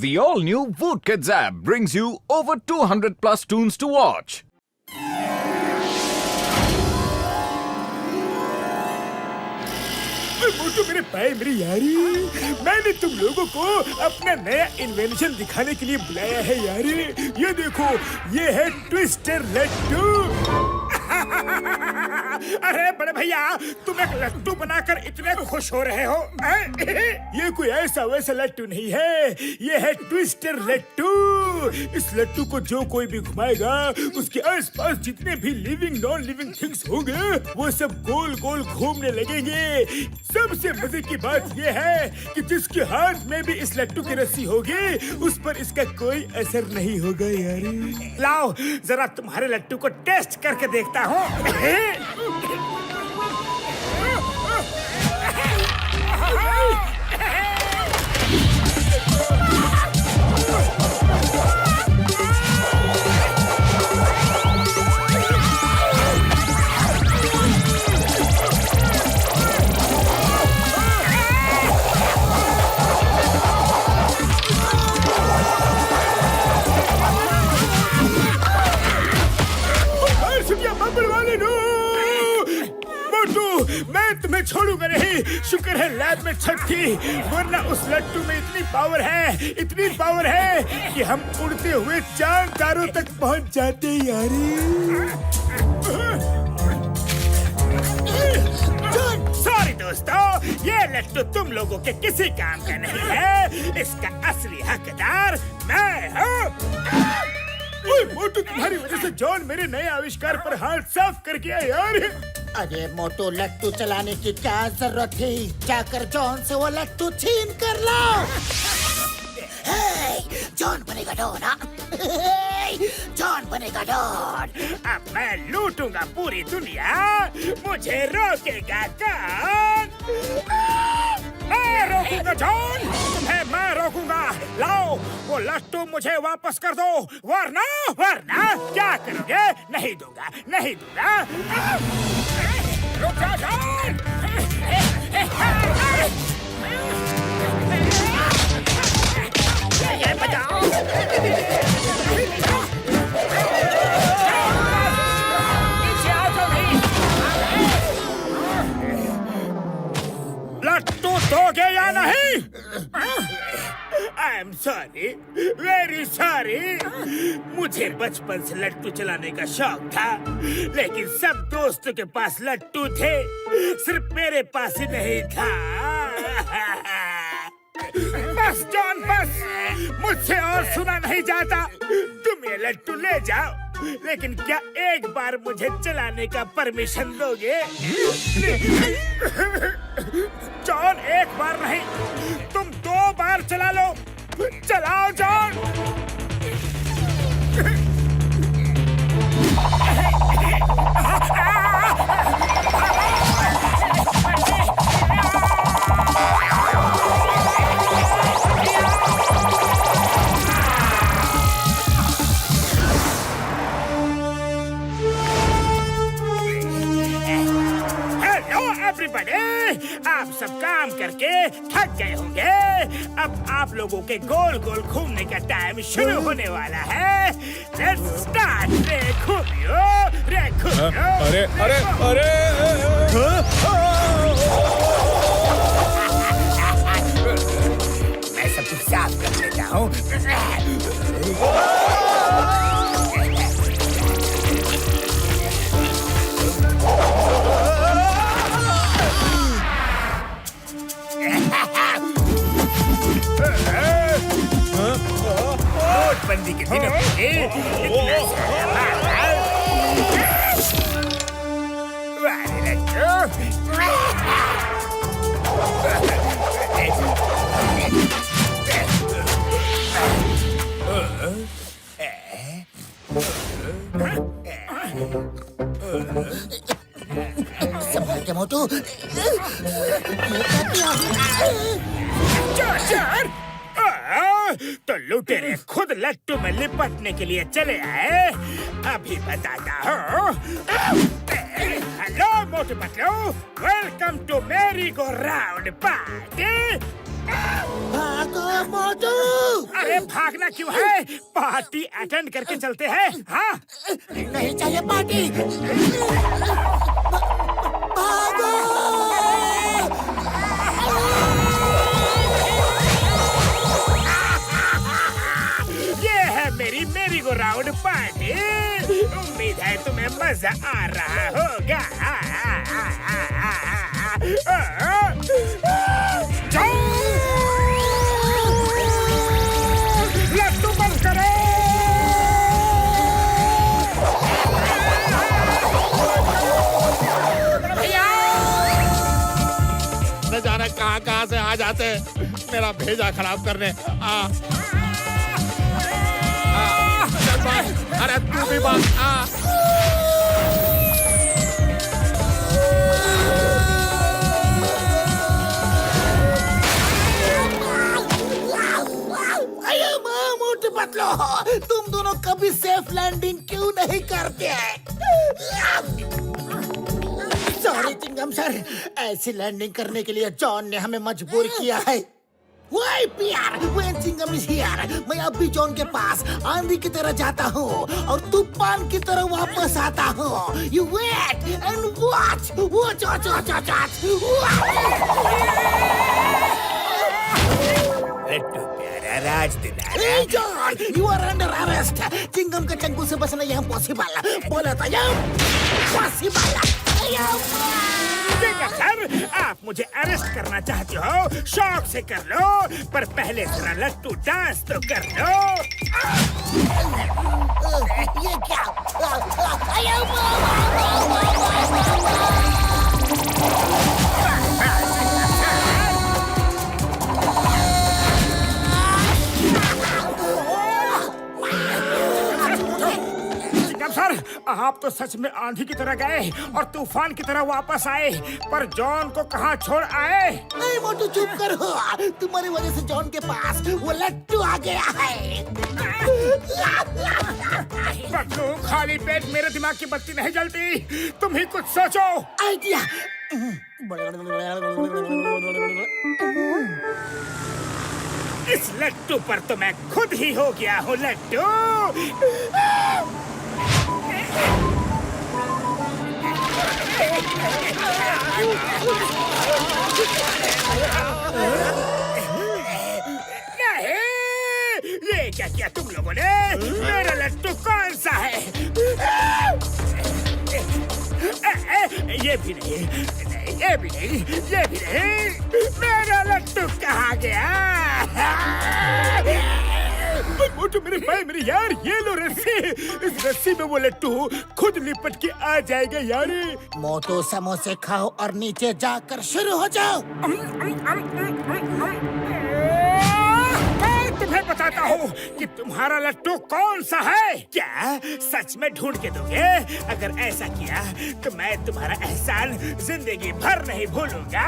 The all-new Voot Kids app brings you over 200 plus tunes to watch. मोटू मेरे पाए मेरी यारी, मैंने तुम लोगों को अपना नया इन्वेंशन दिखाने के लिए बुलाया है यारी। ये देखो, ये है ट्विस्टर लड्डू। अरे बड़े भैया, तुम एक लड्डू बनाकर इतने खुश हो रहे हो? ये कोई ऐसा वैसा लड्डू नहीं है, ये है ट्विस्टर लड्डू। इस लड्डू को जो कोई भी घुमाएगा, उसके आसपास जितने भी लिविंग नॉन लिविंग थिंग्स होंगे, वो सब गोल गोल घूमने लगेंगे। सबसे मजे की बात ये है कि जिसके हाथ में भी इस लड्डू की रस्सी होगी, उस पर इसका कोई असर नहीं होगा यारी। लाओ जरा तुम्हारे लड्डू को टेस्ट करके देखता हूँ। मैं तुम्हें छोड़ूंगा नहीं। शुक्र है लैब में छत थी, वरना उस लट्टू में इतनी पावर है कि हम उड़ते हुए चांद तारों तक पहुंच जाते यारी। सॉरी दोस्तों, ये लट्टू तुम लोगों के किसी काम का नहीं है। इसका असली हकदार मैं हूँ। मोटू, तुम्हारी वजह से जॉन मेरे नए आविष्कार पर हाथ साफ करके आया यार। अरे मोटू, लट्टू चलाने की क्या जरूरत थी? जाकर जॉन से वो लट्टू छीन कर लाओ। जॉन बनेगा डॉन, जॉन बनेगा डॉन। अब मैं लूटूंगा पूरी दुनिया, मुझे रोकेगा कौन? मैं रोकूंगा जॉन, तुम्हें मैं रोकूंगा। लाओ वो लट्टू मुझे वापस कर दो, वरना क्या करोगे? नहीं दूंगा। रुक जा जॉन। ये बचाओ। पीछे आओ जल्दी। लट्टू दोगे या नहीं? I am sorry, very sorry. मुझे बचपन से लट्टू चलाने का शौक था, लेकिन सब दोस्तों के पास लट्टू थे, सिर्फ मेरे पास ही नहीं था। बस जॉन बस, मुझसे और सुना नहीं जाता। तुम ये लट्टू ले जाओ, लेकिन क्या एक बार मुझे चलाने का परमिशन दोगे? जॉन, एक बार नहीं, तुम 2 बार चला लो। चलाओ जॉन। आप सब काम करके थक गए होंगे। अब आप लोगों के गोल गोल घूमने का टाइम शुरू होने वाला है। Let's start. रे घूमियो। अरे मैं सब कुछ साफ कर लेता हूँ। नोटबंदी के दिनों में इतना सारा संभल के मोटू। तो लुटेरे खुद लट्टू में लिपटने के लिए चले आए। अभी बताता हूँ। Hello Motu Patlu, welcome to merry go round party. भागो मोटू। अरे भागना क्यों है? पार्टी अटेंड करके चलते हैं। हाँ नहीं चाहिए पार्टी। भागो। ये है मेरी मेरी गो राउंड पार्टी। उम्मीद है तुम्हें मजा आ रहा होगा। जाओ, लड्डू बंद करो। न जाने कहाँ से आ जाते मेरा भेजा खराब करने। चल भाई, अरे तू भी बात अरे माँ मोटू पतलो, तुम दोनों कभी सेफ लैंडिंग क्यों नहीं करते? सॉरी चिंगम सर, ऐसी लैंडिंग करने के लिए जॉन ने हमें मजबूर किया है। Why PR? When Singham is here, मैं अब भी जॉन के पास आंधी की तरह जाता हूँ और तूफान की तरह वापस आता हूँ। You wait and watch. Watch, watch, watch, watch, Laddu प्यारा राज दुलारा। Hey John, you are under arrest. Chingam के चंगू से बचना यहाँ पॉसिबल। बोला था यहाँ पॉसिबल। सर, आप मुझे अरेस्ट करना चाहते हो? शौक से कर लो, पर पहले जरा लट्टू डांस तो कर लो। ये क्या? सर, आप तो सच में आंधी की तरह गए और तूफान की तरह वापस आए, पर जॉन को कहाँ छोड़ आए? नहीं मोटू चुप करो, तुम्हारी वजह से जॉन के पास वो लट्टू आ गया है। पतलू, खाली पेट मेरे दिमाग की बत्ती नहीं जलती। तुम ही कुछ सोचो। आइडिया। इस लट्टू पर तो मैं खुद ही हो गया हूँ लट्टू। नहीं, ये क्या किया तुम लोगों ने? मेरा लट्टू कौन सा है? ये भी नहीं, ये भी नहीं, ये भी नहीं। मेरा लट्टू कहाँ गया? मोटू मेरे भाई, मेरे यार, ये लो रस्सी। इस रस्सी में वो लट्टू खुद लिपट के आ जाएगा यार। मोटू समोसे खाओ और नीचे जाकर शुरू हो जाओ। मैं तुम्हें बताता हूँ कि तुम्हारा लट्टू कौन सा है। क्या सच में ढूंढ के दोगे? अगर ऐसा किया तो मैं तुम्हारा एहसान जिंदगी भर नहीं भूलूंगा।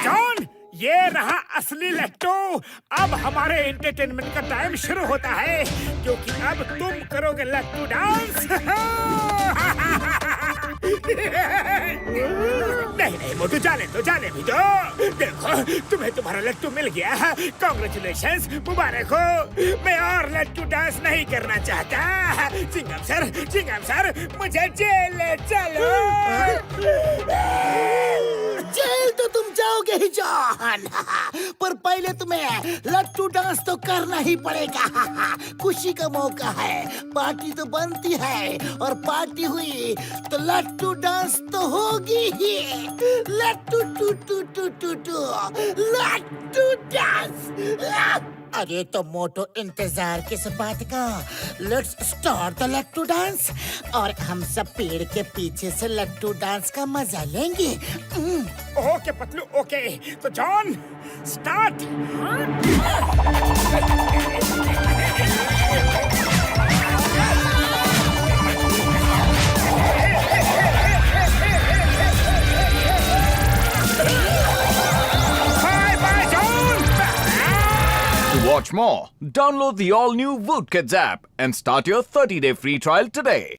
जॉन, ये रहा असली लट्टू। अब हमारे एंटरटेनमेंट का टाइम शुरू होता है, क्योंकि अब तुम करोगे लट्टू डांस। नहीं नहीं मोटू, जाने दो, जाने भी दो। देखो, तुम्हें तुम्हारा लट्टू मिल गया। कांग्रेचुलेशंस, मुबारक हो। मैं और लट्टू डांस नहीं करना चाहता। चिंगम सर, मुझे जेल ले चलो। जेल तो तुम जाओगे ही जॉन, पर पहले तुम्हें लट्टू डांस तो करना ही पड़ेगा। खुशी का मौका है, पार्टी तो बनती है, और पार्टी हुई तो लट्टू डांस तो होगी ही। लट्टू टू टू टू टू टू लट्टू डांस। अरे तो मोटो, इंतजार किस बात का? लेट्स स्टार्ट द लट्टू डांस, और हम सब पेड़ के पीछे से लट्टू डांस का मजा लेंगे। Okay Patlu, okay. तो John, start. Bye bye John. more, download the all-new Woot Kids app and start your 30-day free trial today.